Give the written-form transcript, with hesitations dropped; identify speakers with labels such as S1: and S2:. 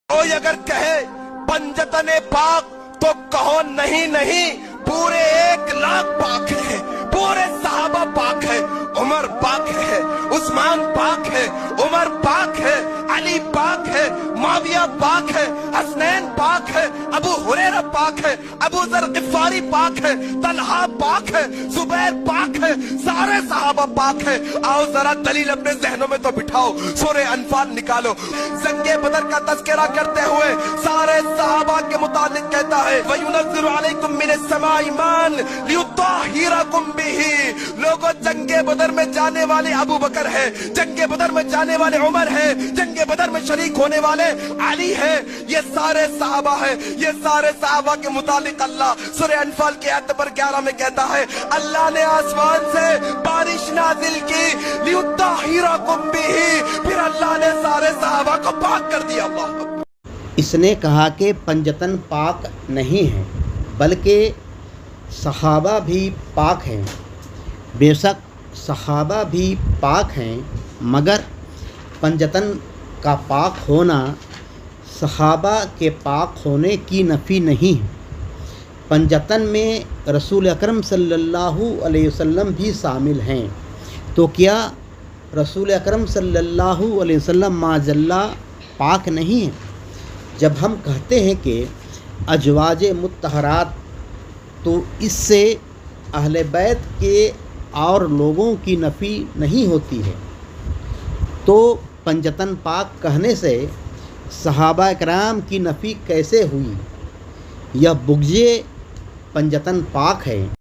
S1: कोई अगर कहे पंजतने पाक तो कहो नहीं नहीं, पूरे 1,00,000 पाक है, पूरे सहाबा पाक है, उमर पाक है, उस्मान पाक है, उमर पाक है, अली पाक है, माविया पाक है, हसनैन पाक है, अबू हुरैरा पाक है, अबू जर गिफारी पाक है, तलहा पाक है, जुबैर पाक है, सारे सहाबा पाक है। आओ जरा दलील अपने जहनों में तो बिठाओ, सूरे अनफाल निकालो। जंगे बदर का तज़किरा करते हुए सारे सहाबा के मुतालिक कहता है, वयुनज़्ज़िलु अलैकुम मिनस समाई मान लियुत्ताहिरकुम बिही। लोगों, जंगे बदर में जाने वाले अबू बकर है, जंगे बदर में जाने वाले उमर है, जंगे बदर में शरीक होने वाले अली है, ये सारे सहाबा है। ये सारे सहाबा के मुतालिक अल्लाह सूरे अनफाल के आयत नंबर 11 में कहता है, अल्लाह ने आसमान से बारिश नाजिल की लियुत्ताहिरकुम बिही, फिर अल्लाह ने सारे सहाबा को पाक कर दिया। अल्लाह।
S2: इसने कहा कि पंजतन पाक नहीं है, बल्कि सहाबा भी पाक हैं। बेशक सहाबा भी पाक हैं, मगर पंजतन का पाक होना सहाबा के पाक होने की नफ़ी नहीं है। पंजतन में रसूल अकरम सल्लल्लाहु अलैहि वसल्लम भी शामिल हैं। तो क्या रसूल अकरम सल्लल्लाहु अलैहि वसल्लम माज़ल्ला पाक नहीं है? जब हम कहते हैं कि अज़वाज मुत्तहरात, तो इससे अहले बैत के और लोगों की नफ़ी नहीं होती है। तो पंजतन पाक कहने से सहाबा कराम की नफ़ी कैसे हुई? यह बुग़्ज़े पंजतन पाक है।